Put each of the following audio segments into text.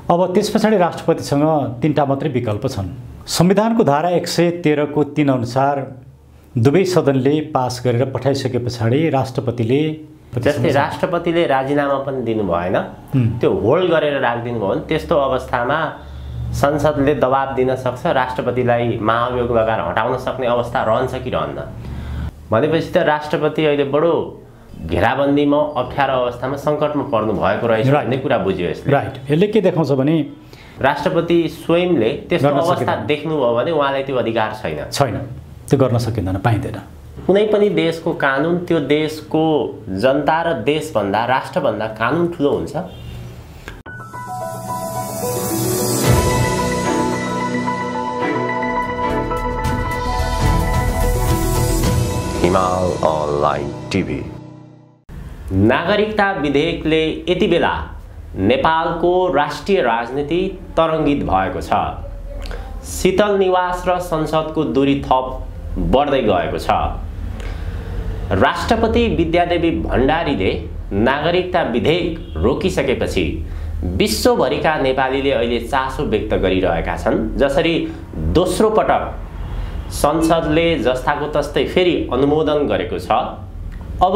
अब त्यस पछाडि राष्ट्रपतिसँग 3टा मात्रै विकल्प छन्। संविधानको धारा 113 को 3 अनुसार दुवै सदनले पास गरेर पठाइसके पछाडि राष्ट्रपतिले जस्तै राष्ट्रपतिले राजीनामा पनि दिनु भएन, त्यो होल्ड गरेर राखिदिनु भयो भने त्यस्तो अवस्थामा संसदले दबाब दिन सक्छ, राष्ट्रपतिलाई महाभियोग लगाएर हटाउन सक्ने अवस्था रहन्छ कि रहन्न। भनेपछि त राष्ट्रपति अहिले बडो घेराबन्दीमा अप्ठ्यारो अवस्थामा सङ्कटमा पर्नु भएको रहेछ भन्ने कुरा बुझ्यो यसले। राइट। यसले के देखाउँछ भने राष्ट्रपति स्वयंले त्यस्तो अवस्था देख्नुभयो भने उहाँलाई त्यो अधिकार छैन, त्यो गर्न सकिँदैन, पाइँदैन। कुनै पनि देशको कानुन त्यो देशको जनता र देशभन्दा राष्ट्रभन्दा कानुन ठुलो हुन्छ। हिमाल अनलाइन टिभी। नागरिकता विधेयकले यति बेला नेपालको राष्ट्रिय राजनीति तरङ्गित भएको छ। शीतल निवास र संसदको दूरी थप बढ्दै गएको छ। राष्ट्रपति विद्यादेवी भण्डारीले नागरिकता विधेयक रोकिसकेपछि विश्वभरिका नेपालीले अहिले चासो व्यक्त गरिरहेका छन्। जसरी दोस्रो पटक संसदले जस्ताको तस्तै फेरि अनुमोदन गरेको छ, अब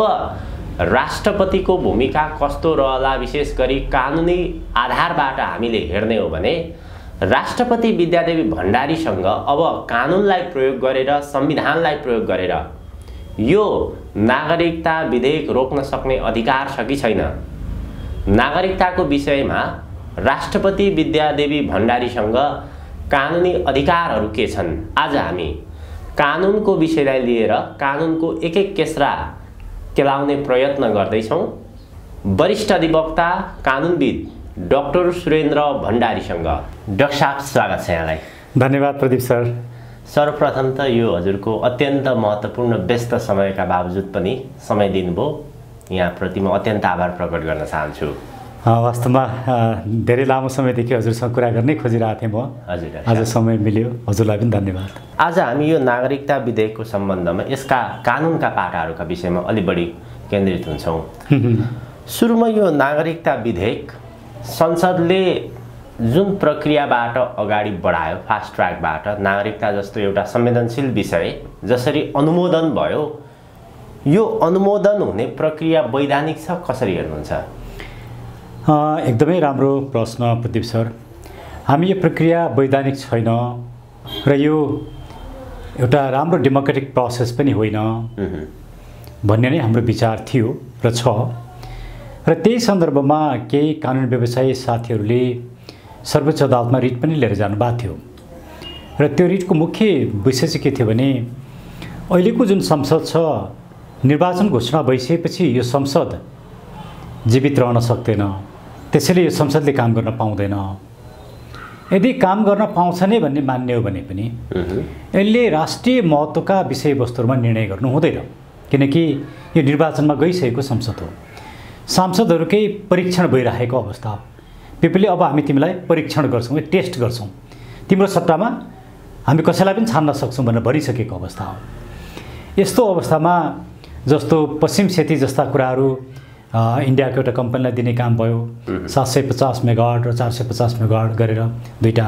राष्ट्रपतिको भूमिका कस्तो रहला, विशेष गरी कानुनी आधारबाट हामीले हेर्ने हो भने राष्ट्रपति विद्यादेवी भण्डारीसँग अब कानुनलाई प्रयोग गरेर, संविधानलाई प्रयोग गरेर यो नागरिकता विधेयक रोक्न सक्ने अधिकार छ कि छैन। नागरिकताको विषयमा राष्ट्रपति विद्यादेवी भण्डारीसँग कानुनी अधिकारहरू के छन्, आज हामी कानुनको विषयलाई लिएर कानुनको एक एक केस्रा केलाउने प्रयत्न गर्दैछौँ। वरिष्ठ अधिवक्ता कानुनविद डाक्टर सुरेन्द्र भण्डारीसँग। डाक्टर साहब, स्वागत छ यहाँलाई। धन्यवाद प्रदीप सर। सर्वप्रथम त यो हजुरको अत्यन्त महत्त्वपूर्ण व्यस्त समयका बावजुद पनि समय दिनुभयो, यहाँप्रति म अत्यन्त आभार प्रकट गर्न चाहन्छु। वास्तवमा धेरै लामो समयदेखि हजुरसँग कुरा गर्नै खोजिरहेको थिएँ म। हजुर, आज समय मिल्यो, हजुरलाई पनि धन्यवाद। आज हामी यो नागरिकता विधेयकको सम्बन्धमा यसका कानुनका पाटाहरूका विषयमा अलि बढी केन्द्रित हुन्छौँ। सुरुमा यो नागरिकता विधेयक संसदले जुन प्रक्रियाबाट अगाडि बढायो, फास्ट ट्र्याकबाट नागरिकता जस्तो एउटा संवेदनशील विषय जसरी अनुमोदन भयो, यो अनुमोदन हुने प्रक्रिया वैधानिक छ, कसरी हेर्नुहुन्छ? एकदमै राम्रो प्रश्न प्रदीप सर। हामी यो प्रक्रिया वैधानिक छैन र यो एउटा राम्रो डेमोक्रेटिक प्रोसेस पनि होइन भन्ने नै हाम्रो विचार थियो र छ। र त्यही सन्दर्भमा केही कानुन व्यवसायी साथीहरूले सर्वोच्च अदालतमा रिट पनि लिएर जानुभएको थियो र त्यो रिटको मुख्य विषय चाहिँ के थियो भने अहिलेको जुन संसद छ, निर्वाचन घोषणा भइसकेपछि यो संसद जीवित रहन सक्दैन, त्यसैले यो संसदले काम गर्न पाउँदैन। यदि काम गर्न पाउँछ नै भन्ने मान्ने हो भने पनि यसले राष्ट्रिय महत्त्वका विषयवस्तुहरूमा निर्णय गर्नु हुँदैन, किनकि यो निर्वाचनमा गइसकेको संसद हो। सांसदहरूकै परीक्षण भइरहेको अवस्था हो। पिपलले अब हामी तिमीलाई परीक्षण गर्छौँ, टेस्ट गर्छौँ, तिम्रो सट्टामा हामी कसैलाई पनि छान्न सक्छौँ भनेर भनिसकेको अवस्था हो। यस्तो अवस्थामा जस्तो पश्चिम सेती जस्ता कुराहरू इन्डियाको एउटा कम्पनीलाई दिने काम भयो, 750 मेगावाट र 450 मेगावाट गरेर दुईटा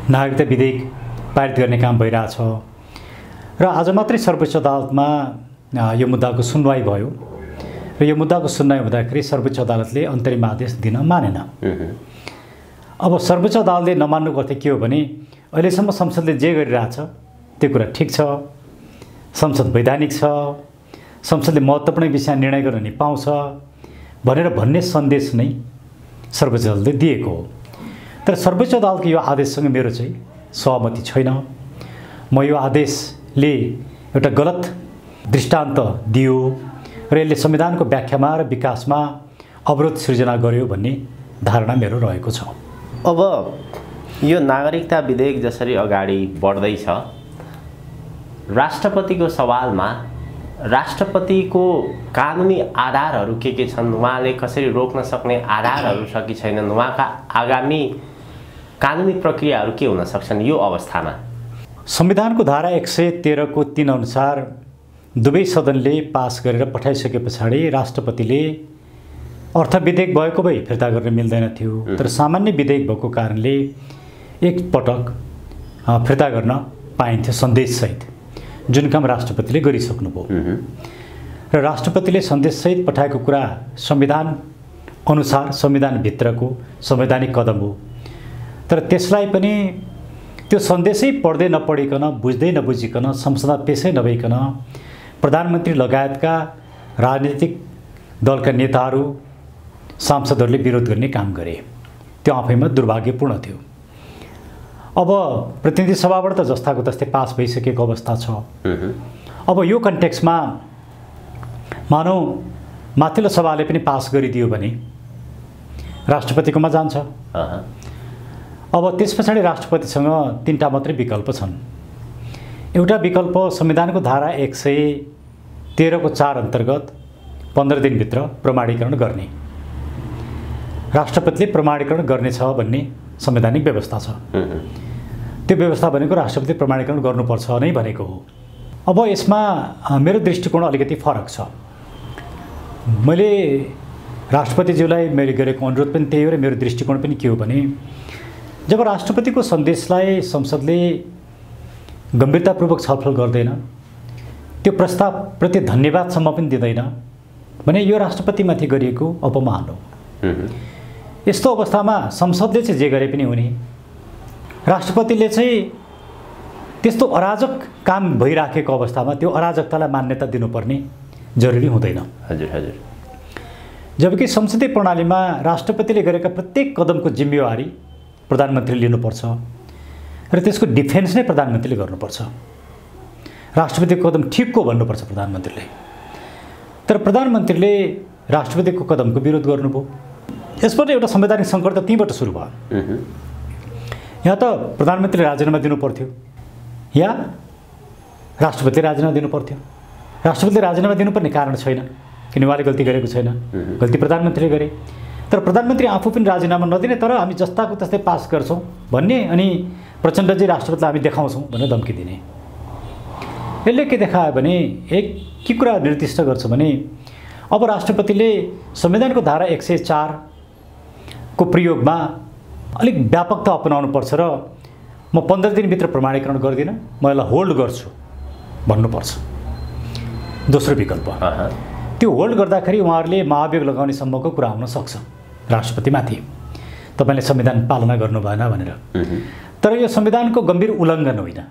नागरिकता विधेयक पारित गर्ने काम भइरहेछ र आज मात्रै सर्वोच्च अदालतमा यो मुद्दाको सुनवाई भयो र यो मुद्दाको सुनवाई हुँदाखेरि सर्वोच्च अदालतले अन्तरिम आदेश दिन मानेन। अब सर्वोच्च अदालतले नमान्नुको अर्थ के हो भने अहिलेसम्म संसदले जे गरिरहेछ त्यो कुरा ठिक छ, संसद वैधानिक छ, संसदले महत्त्वपूर्ण विषय निर्णय गर्न नि पाउँछ भनेर भन्ने सन्देश नै सर्वोच्च अदालतले दिएको हो। तर सर्वोच्च अदालतको यो आदेशसँग मेरो चाहिँ सहमति छैन। म यो आदेशले एउटा गलत दृष्टान्त दियो र यसले संविधानको व्याख्यामा र विकासमा अवरोध सृजना गर्यो भन्ने धारणा मेरो रहेको छ। अब यो नागरिकता विधेयक जसरी अगाडि बढ्दैछ, राष्ट्रपतिको सवालमा राष्ट्रपतिको कानुनी आधारहरू के छन्, उहाँले कसरी रोक्न सक्ने आधारहरू छ कि छैनन्, उहाँका आगामी कानुनी प्रक्रियाहरू के हुन सक्छन् यो अवस्थामा? संविधानको धारा 113 को 3 अनुसार दुवै सदनले पास गरेर पठाइसके पछाडि राष्ट्रपतिले अर्थ विधेयक भएको भए फिर्ता गर्न मिल्दैन थियो, तर सामान्य विधेयक भएको कारणले एकपटक फिर्ता गर्न पाइन्थ्यो सन्देशसहित, जुन काम राष्ट्रपतिले गरिसक्नुभयो। र राष्ट्रपतिले सन्देशसहित पठाएको कुरा संविधान अनुसार संविधानभित्रको संवैधानिक कदम हो, तर त्यसलाई पनि त्यो सन्देशै पढ्दै नपढिकन, बुझ्दै नबुझिकन, संसदमा पेशै नभइकन प्रधानमन्त्री लगायतका राजनीतिक दलका नेताहरू, सांसदहरूले विरोध गर्ने काम गरे। त्यो आफैमा दुर्भाग्यपूर्ण थियो। अब प्रतिनिधि सभाबाट त जस्ताको तस्तै पास भइसकेको अवस्था छ। अब यो कन्टेक्स्टमा मानौ माथिल्लो सभाले पनि पास गरिदियो भने राष्ट्रपतिकोमा जान्छ। अब त्यस पछाडि राष्ट्रपतिसँग 3टा मात्रै विकल्प छन्। एउटा विकल्प संविधानको धारा 113 को 4 अन्तर्गत 15 दिनभित्र प्रमाणीकरण गर्ने, राष्ट्रपतिले प्रमाणीकरण गर्नेछ भन्ने संवैधानिक व्यवस्था छ। त्यो व्यवस्था भनेको राष्ट्रपति प्रमाणीकरण गर्नुपर्छ नै भनेको हो। अब यसमा मेरो दृष्टिकोण अलिकति फरक छ। मैले राष्ट्रपतिज्यूलाई मैले गरेको अनुरोध पनि त्यही हो र मेरो दृष्टिकोण पनि के हो भने, जब राष्ट्रपतिको सन्देशलाई संसदले गम्भीरतापूर्वक छलफल गर्दैन, त्यो प्रस्तावप्रति धन्यवादसम्म पनि दिँदैन भने यो राष्ट्रपतिमाथि गरिएको अपमान हो। यस्तो अवस्थामा संसदले चाहिँ जे गरे पनि हुने, राष्ट्रपतिले चाहिँ त्यस्तो अराजक काम भइराखेको अवस्थामा त्यो अराजकतालाई मान्यता दिनुपर्ने जरुरी हुँदैन। हजुर हजुर। जबकि संसदीय प्रणालीमा राष्ट्रपतिले गरेका प्रत्येक कदमको जिम्मेवारी प्रधानमन्त्रीले लिनुपर्छ र त्यसको डिफेन्स नै प्रधानमन्त्रीले गर्नुपर्छ। राष्ट्रपतिको कदम ठिकको भन्नुपर्छ प्रधानमन्त्रीले। तर प्रधानमन्त्रीले राष्ट्रपतिको कदमको विरोध गर्नुभयो। यसबाट एउटा संवैधानिक सङ्कट त त्यहीँबाट सुरु भयो। यहाँ त प्रधानमन्त्रीले राजीनामा दिनुपर्थ्यो या राष्ट्रपतिले राजीनामा दिनुपर्थ्यो। राष्ट्रपतिले राजीनामा दिनुपर्ने कारण छैन, किन उहाँले गल्ती गरेको छैन, गल्ती प्रधानमन्त्रीले गरे। तर प्रधानमन्त्री आफू पनि राजीनामा नदिने, तर हामी जस्ताको तस्तै पास गर्छौँ भन्ने, अनि प्रचण्डजी राष्ट्रपतिलाई हामी देखाउँछौँ भनेर धम्की दिने। यसले के देखायो भने, के कुरा निर्दिष्ट गर्छ भने, अब राष्ट्रपतिले संविधानको धारा 104 को प्रयोगमा अलिक व्यापकता अपनाउनुपर्छ र म 15 दिनभित्र प्रमाणीकरण गर्दिनँ, म यसलाई होल्ड गर्छु भन्नुपर्छ। दोस्रो विकल्प, त्यो होल्ड गर्दाखेरि उहाँहरूले महाभियोग लगाउने सम्मको कुरा आउन सक्छ राष्ट्रपतिमाथि, तपाईँले संविधान पालना गर्नु भएन भनेर। तर यो संविधानको गम्भीर उल्लङ्घन होइन।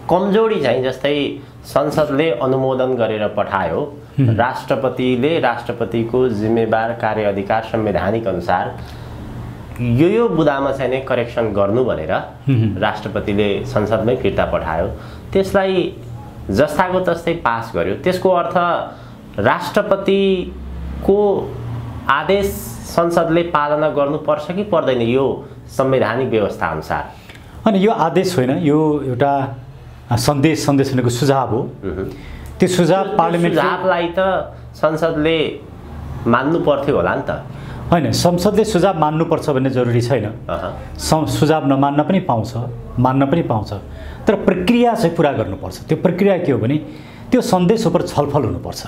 कमजोरी चाहिँ जस्तै संसदले अनुमोदन गरेर पठायो, राष्ट्रपतिले राष्ट्रपतिको जिम्मेवार कार्य अधिकार संवैधानिक अनुसार यो बुदामा चाहिँ नै करेक्सन गर्नु भनेर राष्ट्रपतिले संसदमै फिर्ता पठायो, त्यसलाई जस्ताको तस्तै पास गर्यो। त्यसको अर्थ राष्ट्रपतिको आदेश संसदले पालना गर्नुपर्छ कि पर्दैन यो संवैधानिक व्यवस्था अनुसार? अनि यो आदेश होइन, यो एउटा सन्देश भनेको सुझाव हो। त्यो सुझाव पार्लियामेन्ट, सुझावलाई त संसदले मान्नु पर्थ्यो होला नि त। होइन, संसदले सुझाव मान्नुपर्छ भन्ने जरुरी छैन। सुझाव नमान्न पनि पाउँछ, मान्न पनि पाउँछ, तर प्रक्रिया चाहिँ पुरा गर्नुपर्छ। त्यो प्रक्रिया के हो भने, त्यो सन्देश उप छलफल हुनुपर्छ।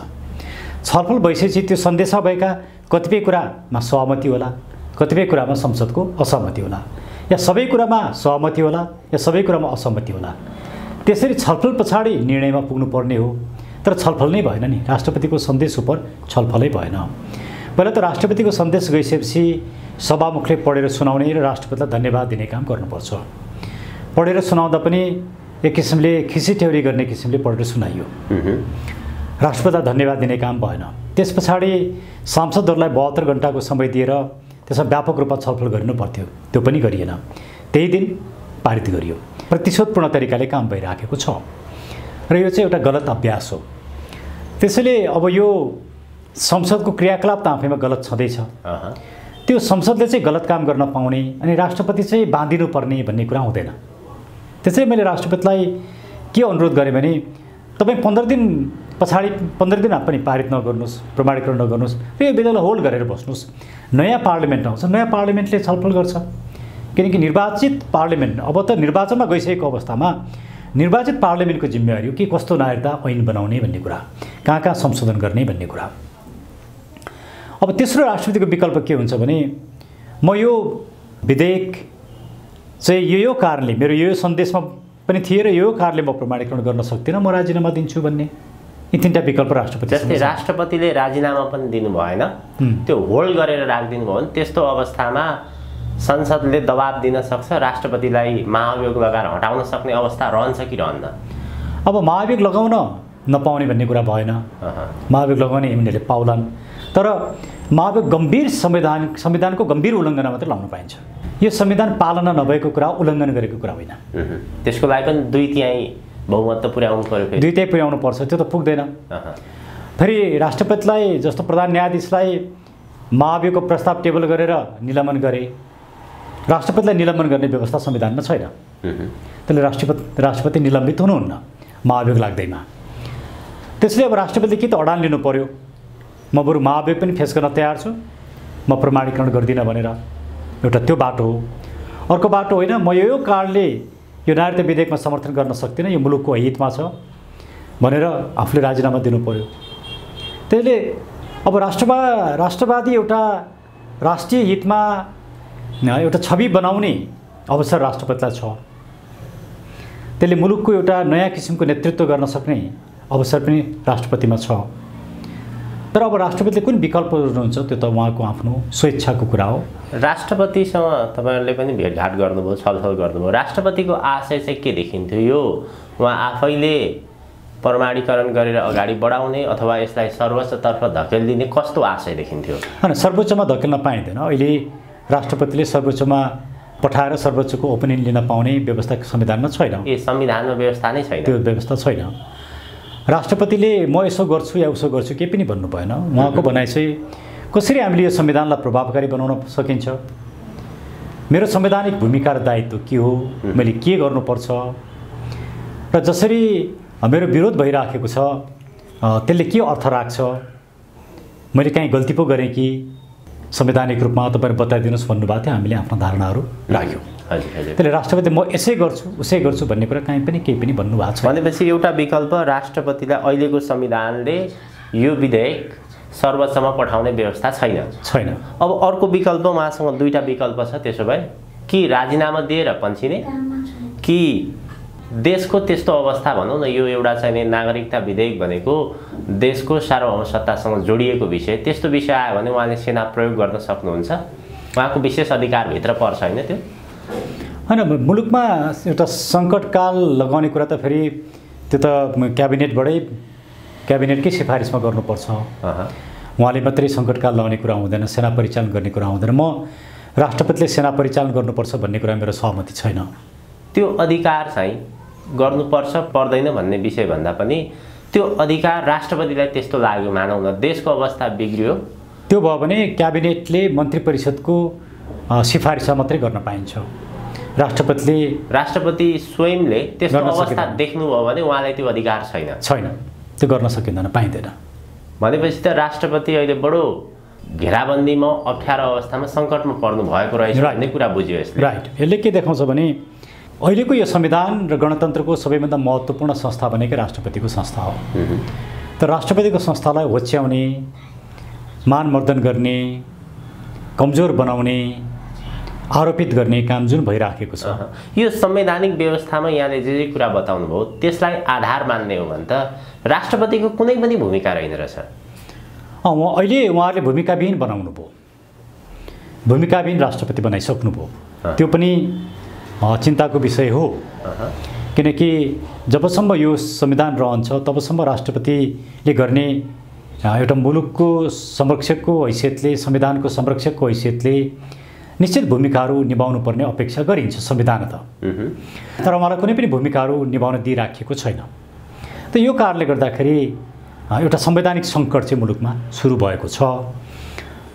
छलफल भइसकेपछि त्यो सन्देशमा भएका कतिपय कुरामा सहमति होला, कतिपय कुरामा संसदको असहमति होला, या सबै कुरामा सहमति होला या सबै कुरामा असहमति होला। त्यसरी छलफल पछाडि निर्णयमा पुग्नुपर्ने हो। तर छलफल नै भएन नि, राष्ट्रपतिको सन्देश उप छलफलै भएन। पहिला त राष्ट्रपतिको सन्देश गइसकेपछि सभामुखले पढेर सुनाउने र राष्ट्रपतिलाई धन्यवाद दिने काम गर्नुपर्छ। पढेर सुनाउँदा पनि एक किसिमले खिसीठेउरी गर्ने किसिमले पढेर सुनाइयो, राष्ट्रपतिलाई धन्यवाद दिने काम भएन। त्यस पछाडि सांसदहरूलाई 72 घण्टाको समय दिएर त्यसमा व्यापक रूपमा छलफल गर्नु पर्थ्यो, त्यो पनि गरिएन। त्यही दिन पारित गरियो। प्रतिशोधपूर्ण तरिकाले काम भइराखेको छ र यो चाहिँ एउटा गलत अभ्यास हो। त्यसैले अब यो संसदको क्रियाकलाप त आफैमा गलत छँदैछ। त्यो संसदले चाहिँ गलत काम गर्न पाउने अनि राष्ट्रपति चाहिँ बाँधिनुपर्ने भन्ने कुरा हुँदैन। त्यसैले मैले राष्ट्रपतिलाई के अनुरोध गरेँ भने, तपाईँ 15 दिन पछाडि 15 दिन पनि पारित नगर्नुहोस्, प्रमाणीकरण नगर्नुहोस् र यो विधेयकलाई होल्ड गरेर बस्नुहोस्। नयाँ पार्लियामेन्ट आउँछ, नयाँ पार्लियामेन्टले छलफल गर्छ। किनकि निर्वाचित पार्लियामेन्ट, अब त निर्वाचनमा गइसकेको अवस्थामा निर्वाचित पार्लियामेन्टको जिम्मेवारी हो कि कस्तो नागरिकता ऐन बनाउने भन्ने कुरा, कहाँ कहाँ संशोधन गर्ने भन्ने कुरा। अब तेस्रो राष्ट्रपतिको विकल्प के हुन्छ भने म यो विधेयक चाहिँ यो कारणले मेरो यो सन्देशमा पनि थिए र यो कारणले म प्रमाणीकरण गर्न सक्दिनँ, म राजीनामा दिन्छु भन्ने यी तीनटा विकल्प राष्ट्रपति। जस्तै राष्ट्रपतिले राजीनामा पनि दिनु भएन, त्यो होल्ड गरेर राखिदिनु भयो भने त्यस्तो अवस्थामा संसदले दबाब दिन सक्छ, राष्ट्रपतिलाई महाभियोग लगाएर हटाउन सक्ने अवस्था रहन्छ कि रहन्न? अब महाभियोग लगाउन नपाउने भन्ने कुरा भएन, महाभियोग लगाउने यिनीहरूले पाउलान्, तर महाभियोग गम्भीर संविधानको गम्भीर उल्लङ्घना मात्रै लाउन पाइन्छ। यो संविधान पालना नभएको कुरा, उल्लङ्घन गरेको कुरा होइन। त्यसको लागि पनि 2/3 बहुमत त पुर्याउनु पर्यो, 2/3 पुर्याउनु पर्छ, त्यो त पुग्दैन। फेरि राष्ट्रपतिलाई जस्तो प्रधान न्यायाधीशलाई महाभियोगको प्रस्ताव टेबल गरेर निलम्बन गरे, राष्ट्रपतिलाई निलम्बन गर्ने व्यवस्था संविधानमा छैन। त्यसले राष्ट्रपति निलम्बित हुनुहुन्न महाभियोग लाग्दैमा। त्यसले अब राष्ट्रपतिले के त अडान लिनु पर्यो, म बरु महाभियोग पनि फेस गर्न तयार छु, म प्रमाणीकरण गर्दिनँ भनेर, एउटा त्यो बाटो हो। अर्को बाटो होइन, म यो कारणले यो नागरिकता विधेयकमा समर्थन गर्न सक्दिनँ, यो मुलुकको हितमा छ भनेर आफूले राजीनामा दिनु पर्यो। त्यसले अब राष्ट्रवादी एउटा राष्ट्रिय हितमा एउटा छवि बनाउने अवसर राष्ट्रपतिलाई छ। त्यसले मुलुकको एउटा नयाँ किसिमको नेतृत्व गर्न सक्ने अवसर पनि राष्ट्रपतिमा छ। तर अब राष्ट्रपतिले कुन विकल्प रोज्नुहुन्छ त्यो त उहाँको आफ्नो स्वेच्छाको कुरा हो। राष्ट्रपतिसँग तपाईँहरूले पनि भेटघाट गर्नुभयो, छलफल गर्नुभयो, राष्ट्रपतिको आशय चाहिँ के देखिन्थ्यो? यो उहाँ आफैले प्रमाणीकरण गरेर अगाडि बढाउने अथवा यसलाई सर्वोच्चतर्फ धकेलिदिने कस्तो आशय देखिन्थ्यो? होइन, सर्वोच्चमा धकेल्न पाइँदैन। अहिले राष्ट्रपतिले सर्वोच्चमा पठाएर सर्वोच्चको ओपिनियन लिन पाउने व्यवस्था संविधानमा छैन। ए, संविधानमा व्यवस्था नै छैन, त्यो व्यवस्था छैन। राष्ट्रपतिले म यसो गर्छु या उसो गर्छु केही पनि भन्नु भएन। उहाँको भनाइ चाहिँ कसरी हामीले यो संविधानलाई प्रभावकारी बनाउन सकिन्छ, मेरो संवैधानिक भूमिका र दायित्व के हो, मैले के गर्नुपर्छ, र जसरी मेरो विरोध भइराखेको छ त्यसले के अर्थ राख्छ, मैले कहीँ गल्ती पो गरेँ कि संवैधानिक रूपमा तपाईँले बताइदिनुहोस् भन्नुभएको थियो। हामीले आफ्नो धारणाहरू राख्यौँ। त्यसले राष्ट्रपति म यसै गर्छु उसै गर्छु भन्ने कुरा कहीँ पनि केही पनि भन्नुभएको छ। भनेपछि एउटा विकल्प राष्ट्रपतिलाई अहिलेको संविधानले यो विधेयक सर्वोच्चमा पठाउने व्यवस्था छैन। अब अर्को विकल्प उहाँसँग दुईटा विकल्प छ। त्यसो भए कि राजीनामा दिएर पन्छिने, कि देशको त्यस्तो अवस्था भनौँ न, यो एउटा चाहिँ नागरिकता विधेयक भनेको देशको सार्वभौमसत्तासँग जोडिएको विषय, त्यस्तो विषय आयो भने उहाँले सेना प्रयोग गर्न सक्नुहुन्छ? उहाँको विशेष अधिकारभित्र पर्छ होइन त्यो? होइन, मुलुकमा एउटा सङ्कटकाल लगाउने कुरा त फेरि त्यो त क्याबिनेटकै सिफारिसमा गर्नुपर्छ। उहाँले मात्रै सङ्कटकाल लगाउने कुरा हुँदैन, सेना परिचालन गर्ने कुरा हुँदैन। म राष्ट्रपतिले सेना परिचालन गर्नुपर्छ भन्ने कुरा मेरो सहमति छैन। त्यो अधिकार चाहिँ गर्नुपर्छ पर्दैन भन्ने विषयभन्दा पनि त्यो अधिकार राष्ट्रपतिलाई त्यस्तो लाग्यो, मानौँ न देशको अवस्था बिग्रियो, त्यो भयो भने क्याबिनेटले मन्त्री परिषदको सिफारिसमा मात्रै गर्न पाइन्छ। राष्ट्रपति स्वयंले त्यस्तो अवस्था देख्नुभयो भने उहाँलाई त्यो अधिकार छैन, त्यो गर्न सकिँदैन, पाइँदैन। भनेपछि त राष्ट्रपति अहिले बडो घेराबन्दीमा अप्ठ्यारो अवस्थामा सङ्कटमा पर्नु भएको रहेछ भन्ने कुरा बुझ्यो यसले। राइट। यसले के देखाउँछ भने अहिलेको यो संविधान र गणतन्त्रको सबैभन्दा महत्त्वपूर्ण संस्था भनेकै राष्ट्रपतिको संस्था हो। त राष्ट्रपतिको संस्थालाई होच्याउने, मानमर्दन गर्ने, कमजोर बनाउने, आरोपित गर्ने काम जुन भइराखेको छ, यो संवैधानिक व्यवस्थामा यहाँले जे कुरा बताउनु भयो त्यसलाई आधार मान्ने हो भने त राष्ट्रपतिको कुनै पनि भूमिका रहेन रहेछ। अहिले उहाँहरूले भूमिकाविहीन बनाउनु भयो, भूमिकाविहीन राष्ट्रपति बनाइसक्नुभयो। त्यो पनि चिन्ताको विषय हो, किनकि जबसम्म यो संविधान रहन्छ तबसम्म राष्ट्रपतिले गर्ने एउटा मुलुकको संरक्षकको हैसियतले, संविधानको संरक्षकको हैसियतले निश्चित भूमिकाहरू निभाउनु पर्ने अपेक्षा गरिन्छ संविधान त। तर उहाँलाई कुनै पनि भूमिकाहरू निभाउन दिइराखेको छैन। त यो कारणले गर्दाखेरि एउटा संवैधानिक सङ्कट चाहिँ मुलुकमा सुरु भएको छ।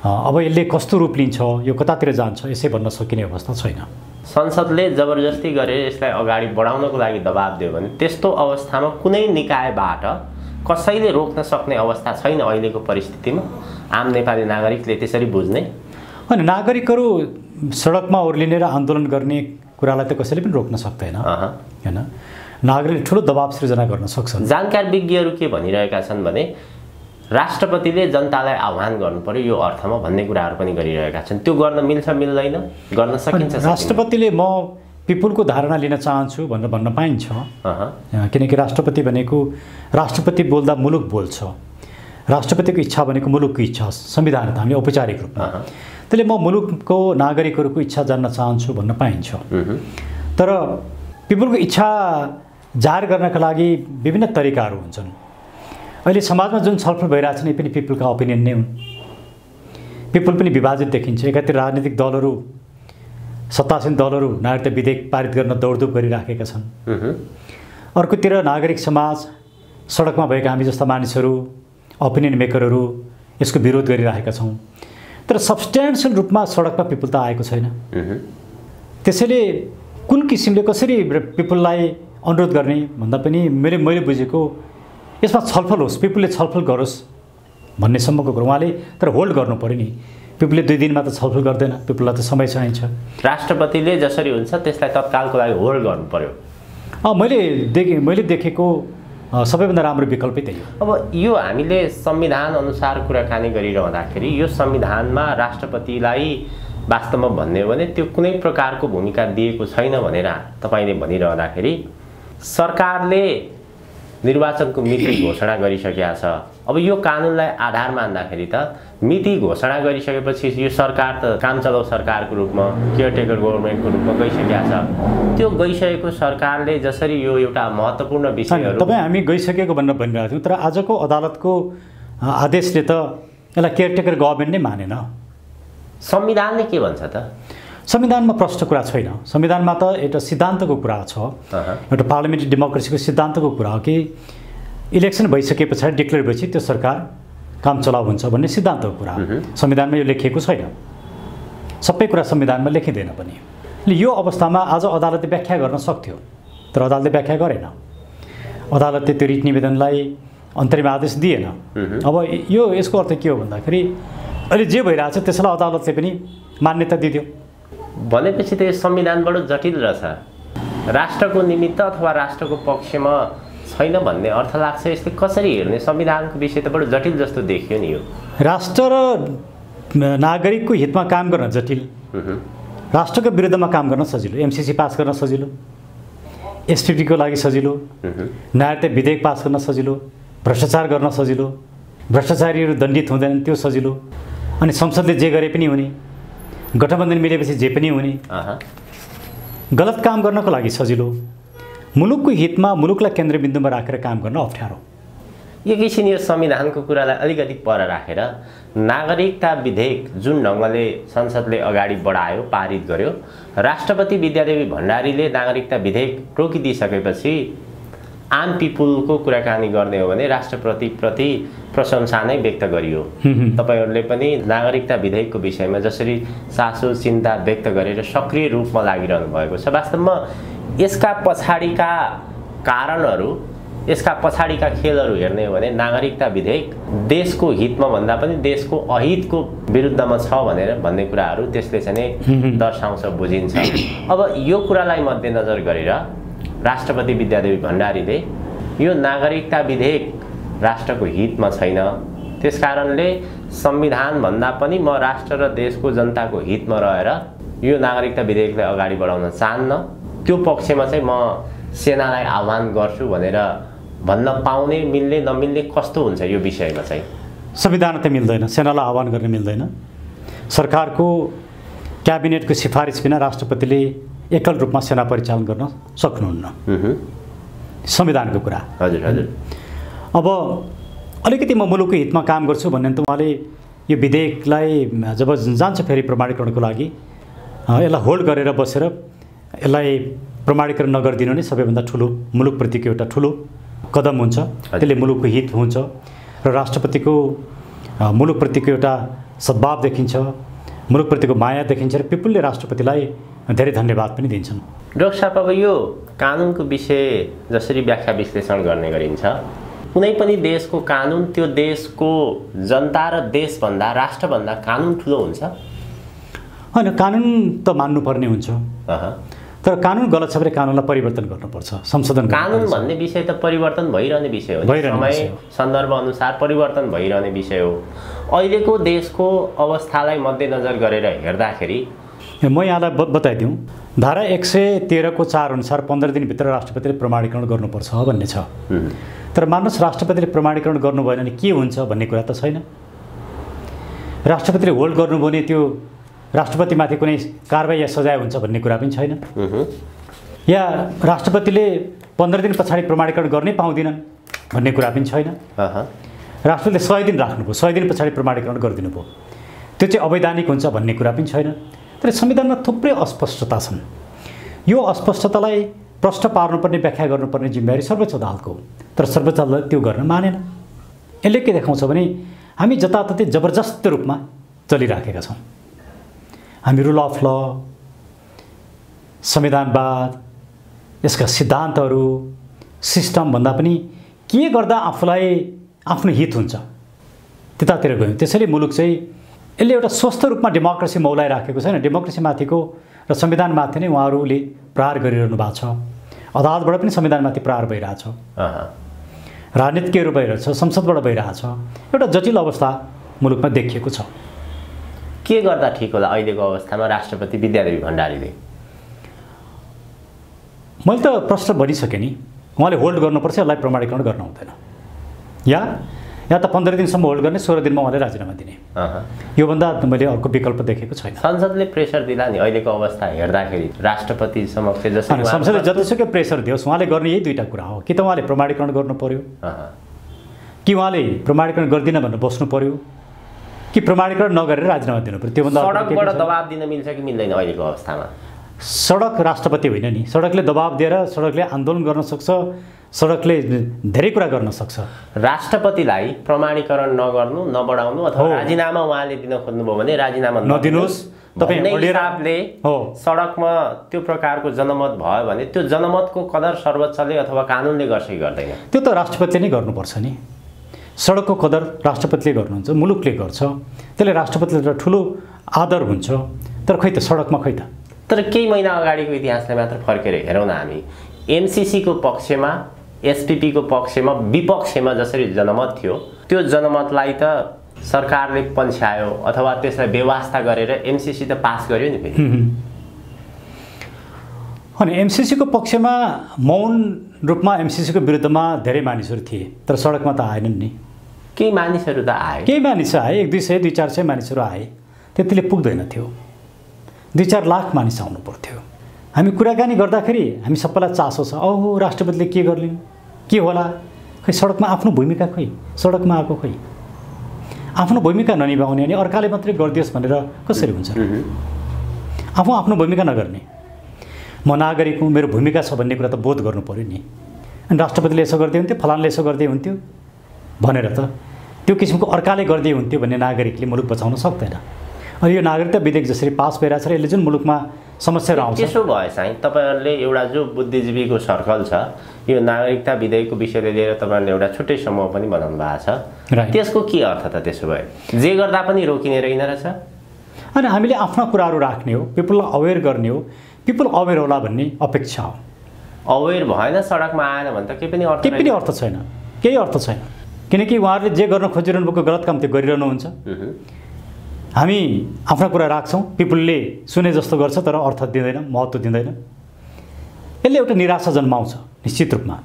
अब यसले कस्तो रूप लिन्छ, यो कतातिर जान्छ, यसै भन्न सकिने अवस्था छैन। संसदले जबरजस्ती गरेर यसलाई अगाडि बढाउनको लागि दबाब दियो भने त्यस्तो अवस्थामा कुनै निकायबाट कसैले रोक्न सक्ने अवस्था छैन अहिलेको परिस्थितिमा। आम नेपाली नागरिकले त्यसरी बुझ्ने होइन, नागरिकहरू सडकमा ओर्लिने र आन्दोलन गर्ने कुरालाई त कसैले पनि रोक्न सक्दैन हैन। नागरिकले ठुलो दबाब सृजना गर्न सक्छन्। जानकार विज्ञहरू के भनिरहेका छन् भने राष्ट्रपतिले जनतालाई आह्वान गर्नु पर्यो यो अर्थमा भन्ने कुराहरू पनि गरिरहेका छन्। त्यो गर्न मिल्छ मिल्दैन, गर्न सकिन्छ? राष्ट्रपतिले म पिपुलको धारणा लिन चाहन्छु भनेर भन्न पाइन्छ, किनकि राष्ट्रपति भनेको राष्ट्रपति बोल्दा मुलुक बोल्छ, राष्ट्रपतिको इच्छा भनेको मुलुकको इच्छा, संविधान त हामी औपचारिक रूपमा, त्यसले म मुलुकको नागरिकहरूको इच्छा जान्न चाहन्छु भन्न पाइन्छ। तर पिपुलको इच्छा जाहेर गर्नका लागि विभिन्न तरिकाहरू हुन्छन्। अहिले समाजमा जुन छलफल भइरहेछ नि पनि पिपुलका ओपिनियन नै हुन्। पिपुल पनि विभाजित देखिन्छ। एकातिर राजनीतिक दलहरू, सत्तासीन दलहरू नागरिकता विधेयक पारित गर्न दौडधुप गरिराखेका छन्, अर्कोतिर नागरिक समाज, सडकमा भएका हामी जस्ता मानिसहरू, ओपिनियन मेकरहरू यसको विरोध गरिरहेका छौँ। तर सब्सटेन्सियल रूपमा सडकमा पिपुल त आएको छैन। त्यसैले कुन किसिमले कसरी पिपुललाई अनुरोध गर्ने भन्दा पनि मैले बुझेको यसमा छलफल होस्, पिपुलले छलफल गरोस् भन्ने सम्मको कुरो उहाँले तर होल्ड गर्नु पर्यो नि। पिपुलले 2 दिनमा त छलफल गर्दैन, पिपुललाई त समय चाहिन्छ। राष्ट्रपतिले जसरी हुन्छ त्यसलाई तत्कालको लागि होल्ड गर्नु पर्यो। मैले देखेको सबैभन्दा राम्रो विकल्पै त्यही हो। अब यो हामीले संविधान अनुसार कुराकानी गरिरहँदाखेरि यो संविधानमा राष्ट्रपतिलाई वास्तवमा भन्ने हो भने त्यो कुनै प्रकारको भूमिका दिएको छैन भनेर तपाईले भनिरहँदाखेरि सरकारले निर्वाचनको मिति घोषणा गरिसकेका छ। अब यो कानुनलाई आधार मान्दाखेरि त मिति घोषणा गरिसकेपछि यो सरकार त काम चलाउ सरकारको रूपमा, केयरटेकर गभर्नमेन्टको रूपमा गइसकेका छ। त्यो गइसकेको सरकारले जसरी यो एउटा महत्त्वपूर्ण विषयहरू हामी गइसकेको भनेर भनिरहेको थियौँ, तर आजको अदालतको आदेशले त यसलाई केयरटेकर गभर्नमेन्ट नै मानेन। संविधानले के भन्छ त? संविधानमा प्रश्न कुरा छैन। संविधानमा त एउटा सिद्धान्तको कुरा छ, एउटा पार्लियामेन्ट्री डेमोक्रेसीको सिद्धान्तको कुरा हो कि इलेक्सन भइसके पछाडि डिक्लेयर भएपछि त्यो सरकार काम चलाउ हुन्छ भन्ने सिद्धान्तको कुरा। संविधानमा यो लेखिएको छैन, सबै कुरा संविधानमा लेखिँदैन पनि। यो अवस्थामा आज अदालतले व्याख्या गर्न सक्थ्यो, तर अदालतले व्याख्या गरेन। अदालतले त्यो रिट निवेदनलाई अन्तरिम आदेश दिएन। अब यसको अर्थ के हो भन्दाखेरि अहिले जे भइरहेछ त्यसलाई अदालतले पनि मान्यता दिदियो भनेपछि त यो संविधान बडो जटिल रहेछ। राष्ट्रको निमित्त अथवा राष्ट्रको पक्षमा छैन भन्ने अर्थ लाग्छ। यसले कसरी हेर्ने? संविधानको विषय त बडो जटिल जस्तो देखियो नि। यो राष्ट्र र नागरिकको हितमा काम गर्न जटिल, राष्ट्रको विरुद्धमा काम गर्न सजिलो। एमसीसी पास गर्न सजिलो, एसटीटीको लागि सजिलो, नागरिकता विधेयक पास गर्न सजिलो, भ्रष्टाचार गर्न सजिलो, भ्रष्टाचारीहरू दण्डित हुँदैनन् त्यो सजिलो, अनि संसदले जे गरे पनि हुने, गठबन्धन मिलेपछि जे पनि हुने। गलत काम गर्नको लागि सजिलो, मुलुकको हितमा मुलुकलाई केन्द्रबिन्दुमा राखेर काम गर्न अप्ठ्यारो। यो किसिम यो संविधानको कुरालाई अलिकति पर राखेर नागरिकता विधेयक जुन ढङ्गले संसदले अगाडि बढायो, पारित गर्यो, राष्ट्रपति विद्यादेवी भण्डारीले नागरिकता विधेयक रोकिदिइसकेपछि आम पिपुलको कुराकानी गर्ने हो भने राष्ट्रपतिप्रति प्रशंसा नै व्यक्त गरियो। तपाईहरूले पनि नागरिकता विधेयकको विषयमा जसरी चासो चिन्ता व्यक्त गरेर सक्रिय रूपमा लागिरहनु भएको छ, वास्तवमा यसका पछाडिका कारणहरू, यसका पछाडिका खेलहरू हेर्ने हो भने नागरिकता विधेयक देशको हितमा भन्दा पनि देशको अहितको विरुद्धमा छ भन्ने कुराहरू त्यसले चाहिँ दर्शाउँछ, बुझिन्छ। अब यो कुरालाई मध्यनजर गरेर राष्ट्रपति विद्यादेवी भण्डारीले यो नागरिकता विधेयक राष्ट्रको हितमा छैन, त्यसकारणले संविधान भन्दा पनि म राष्ट्र र देशको जनताको हितमा रहेर यो नागरिकता विधेयकलाई अगाडि बढाउन चाहन्न, त्यो पक्षमा चाहिँ म सेनालाई आह्वान गर्छु भनेर भन्न पाउने, मिल्ने नमिल्ने कस्तो हुन्छ यो विषयमा चाहिँ? संविधान त मिल्दैन, सेनालाई आह्वान गर्न मिल्दैन। सरकारको क्याबिनेटको सिफारिस बिना राष्ट्रपतिले एकल रूपमा सेना परिचालन गर्न सक्नुहुन्न, संविधानको कुरा। हजुर हजुर। अब अलिकति म मुलुकको हितमा काम गर्छु भन्ने त उहाँले यो विधेयकलाई जब जान्छ फेरि प्रमाणीकरणको लागि यसलाई होल्ड गरेर बसेर यसलाई प्रमाणीकरण नगरिदिनु नै सबैभन्दा ठुलो मुलुकप्रतिको एउटा ठुलो कदम हुन्छ। त्यसले मुलुकको हित हुन्छ र राष्ट्रपतिको मुलुकप्रतिको एउटा सद्भाव देखिन्छ, मुलुकप्रतिको माया देखिन्छ र पिपुलले राष्ट्रपतिलाई धेरै धन्यवाद पनि दिन्छन्। डाक्टर साहब, अब यो कानुनको विषय जसरी व्याख्या विश्लेषण गर्ने गरिन्छ, कुनै पनि देशको कानुन त्यो देशको जनता र देशभन्दा राष्ट्रभन्दा कानुन ठुलो हुन्छ? होइन, कानुन त मान्नुपर्ने हुन्छ, तर कानुन गलत छ भने कानुनलाई परिवर्तन गर्नुपर्छ, संशोधन कानुन भन्ने विषय त परिवर्तन भइरहने विषय हो, समय सन्दर्भ अनुसार परिवर्तन भइरहने विषय हो। अहिलेको देशको अवस्थालाई मध्यनजर गरेर हेर्दाखेरि म यहाँलाई बताइदिउँ, धारा 113 को 4 अनुसार 15 दिनभित्र राष्ट्रपतिले प्रमाणीकरण गर्नुपर्छ भन्ने छ। तर मान्नुहोस् राष्ट्रपतिले प्रमाणीकरण गर्नु भएन भने के हुन्छ भन्ने कुरा त छैन। राष्ट्रपतिले होल्ड गर्नुभयो भने त्यो राष्ट्रपतिमाथि कुनै कारबाही या सजाय हुन्छ भन्ने कुरा पनि छैन। या राष्ट्रपतिले 15 दिन पछाडि प्रमाणीकरण गर्नै पाउँदिनन् भन्ने कुरा पनि छैन। राष्ट्रपतिले 100 दिन राख्नुभयो, 100 दिन पछाडि प्रमाणीकरण गरिदिनु भयो, त्यो चाहिँ अवैधानिक हुन्छ भन्ने कुरा पनि छैन। तर संविधानमा थुप्रै अस्पष्टता छन्। यो अस्पष्टतालाई प्रश्न पार्नुपर्ने, व्याख्या गर्नुपर्ने जिम्मेवारी सर्वोच्च अदालतको हो। तर सर्वोच्च अदालत त्यो गर्न मानेन। यसले के देखाउँछ भने हामी जताततै जबरजस्त रूपमा चलिराखेका छौँ। हामी रुल अफ ल, संविधानवाद, यसका सिद्धान्तहरू, सिस्टमभन्दा पनि के गर्दा आफूलाई आफ्नो हित हुन्छ त्यतातिर गयौँ। त्यसैले मुलुक चाहिँ यसले एउटा स्वस्थ रूपमा डेमोक्रेसी मौलाइराखेको छैन। डेमोक्रेसीमाथिको र संविधानमाथि नै उहाँहरूले प्रहार गरिरहनु भएको छ। अदालतबाट पनि संविधानमाथि प्रहार भइरहेछ, राजनीतिकहरू भइरहेछ, संसदबाट भइरहेछ। एउटा जटिल अवस्था मुलुकमा देखिएको छ। के गर्दा ठिक होला अहिलेको अवस्थामा राष्ट्रपति विद्यादेवी भण्डारीले? मैले त प्रश्न भनिसकेँ नि, उहाँले होल्ड गर्नुपर्छ, यसलाई प्रमाणीकरण गर्न हुँदैन। या त 15 दिनसम्म होल्ड गर्ने, 16 दिनमा उहाँले राजीनामा दिने। योभन्दा मैले अर्को विकल्प देखेको छैन। संसदले प्रेसर दिला नि अहिलेको अवस्था हेर्दाखेरि राष्ट्रपति समक्ष? जसरी संसदले जतिसुकै प्रेसर दियोस्, उहाँले गर्ने यही दुईवटा कुरा हो। कि त उहाँले प्रमाणीकरण गर्नु पर्यो, कि उहाँले प्रमाणीकरण गर्दिनँ भनेर बस्नु पर्यो, कि प्रमाणीकरण नगरेर राजीनामा दिनु पर्यो। त्योभन्दा सडकबाट दबाब दिन मिल्छ कि मिल्दैन अहिलेको अवस्थामा? सडक राष्ट्रपति होइन नि। सडकले दबाब दिएर सडकले आन्दोलन गर्न सक्छ, सडकले धेरै कुरा गर्न सक्छ। राष्ट्रपतिलाई प्रमाणीकरण नगर्नु, नबढाउनु अथवा राजीनामा उहाँले दिन खोज्नुभयो भने राजीनामा नदिनुहोस्। तपाईँ हिसाबले सडकमा त्यो प्रकारको जनमत भयो भने त्यो जनमतको कदर सर्वोच्चले अथवा कानुनले गर्छ कि गर्दैन? त्यो त राष्ट्रपतिले नै गर्नुपर्छ नि। सडकको कदर राष्ट्रपतिले गर्नुहुन्छ, मुलुकले गर्छ। त्यसले राष्ट्रपतिले एउटा ठुलो आदर हुन्छ। तर खै त सडकमा खै त। तर केही महिना अगाडिको इतिहासलाई मात्र फर्केर हेरौँ न हामी। एमसीसीको पक्षमा, एसपीपीको पक्षमा, विपक्षमा जसरी जनमत थियो, त्यो जनमतलाई त सरकारले पन्छ्यायो अथवा त्यसलाई व्यवस्था गरेर एमसीसी त पास गर्यो नि फेरि। अनि एमसीसीको पक्षमा मौन रूपमा एमसीसीको विरुद्धमा धेरै मानिसहरू थिए, तर सडकमा त आएनन् नि। केही मानिसहरू त आए, केही मानिस आए, 100, 200, 200, 400 मानिसहरू आए। त्यतिले पुग्दैन थियो। 2-4 लाख मानिस आउनु पर्थ्यो। हामी कुराकानी गर्दाखेरि हामी सबैलाई चासो छ, औ राष्ट्रपतिले के गर्लिन्, के होला, खै सडकमा आफ्नो भूमिका खोइ, सडकमा आएको खोइ। आफ्नो भूमिका ननिभाउने अनि अर्काले मात्रै गरिदियोस् भनेर कसरी हुन्छ? आफू आफ्नो भूमिका नगर्ने, म नागरिक हुँ, मेरो भूमिका छ भन्ने कुरा त बोध गर्नु पर्यो नि। अनि राष्ट्रपतिले यसो गर्दै हुन्थ्यो, फलानले यसो गर्दै हुन्थ्यो भनेर त त्यो किसिमको अर्काले गर्दै हुन्थ्यो भन्ने नागरिकले मुलुक बचाउन सक्दैन। अनि यो नागरिकता विधेयक जसरी पास भइरहेछ र यसले जुन मुलुकमा समस्याहरू आउँछ, त्यसो भए चाहिँ तपाईँहरूले एउटा जो बुद्धिजीवीको सर्कल छ, यो नागरिकता विधेयकको विषयले लिएर तपाईँहरूले एउटा छुट्टै समूह पनि बनाउनु भएको छ। त्यसको के अर्थ त? त्यसो भए जे गर्दा पनि रोकिने रहेन रहेछ? अनि हामीले आफ्ना कुराहरू राख्ने हो, पिपुललाई अवेर गर्ने हो, पिपुल अवेर होला भन्ने अपेक्षा हो। अवेर भएन, सडकमा आएन भने त केही पनि अर्थ छैन, केही अर्थ छैन। किनकि उहाँहरूले जे गर्न खोजिरहनु भएको गलत काम त्यो गरिरहनुहुन्छ। हामी आफ्ना कुरा राख्छौँ, पिपुलले सुने जस्तो गर्छ तर अर्थ दिँदैन, महत्त्व दिँदैन। यसले एउटा निराशा जन्माउँछ निश्चित रूपमा।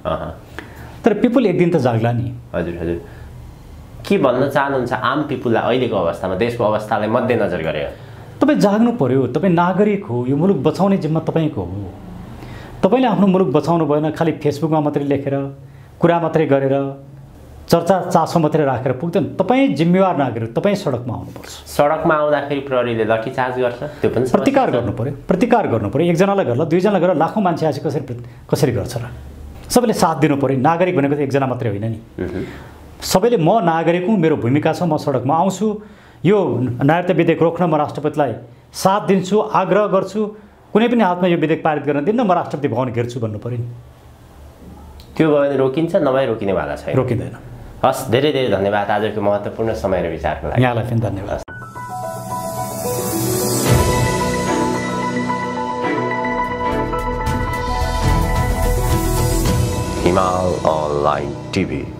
तर पिपुल एक दिन त जाग्ला नि। हजुर हजुर, के भन्न चाहनुहुन्छ आम पिपुललाई अहिलेको अवस्थामा, देशको अवस्थालाई मध्यनजर गरेर? तपाईँ जाग्नु पर्यो, तपाईँ नागरिक हो, यो मुलुक बचाउने जिम्मा तपाईँको हो। तपाईँले आफ्नो मुलुक बचाउनु भएन खालि फेसबुकमा मात्रै लेखेर, कुरा मात्रै गरेर, चर्चा चासो मात्रै राखेर पुग्दैन। तपाईँ जिम्मेवार नागरिक, तपाईँ सडकमा आउनुपर्छ। सडकमा आउँदाखेरि प्रहरीले लाठीचार्ज गर्छ, त्यो पनि प्रतिकार गर्नु पर्यो, प्रतिकार गर्नु पर्यो। एकजनालाई गर्ला, दुईजनालाई गरेर लाखौँ मान्छे आएपछि कसरी गर्छ र? सबैले साथ दिनु पर्यो। नागरिक भनेको त एकजना मात्रै होइन नि। सबैले म नागरिक हुँ, मेरो भूमिका छ, म सडकमा आउँछु, यो नागरिकता विधेयक रोक्न म राष्ट्रपतिलाई साथ दिन्छु, आग्रह गर्छु, कुनै पनि हातमा यो विधेयक पारित गर्न दिन्न, म राष्ट्रपति भवन घेर्छु भन्नु पर्यो नि। त्यो भयो भने रोकिन्छ, नभए रोकिनेवाला छैन। रोकिँदैन। हस्, धेरै धेरै धन्यवाद आजको महत्त्वपूर्ण समय र विचारको लागि। यहाँलाई पनि धन्यवाद। हिमाल अनलाइन टिभी।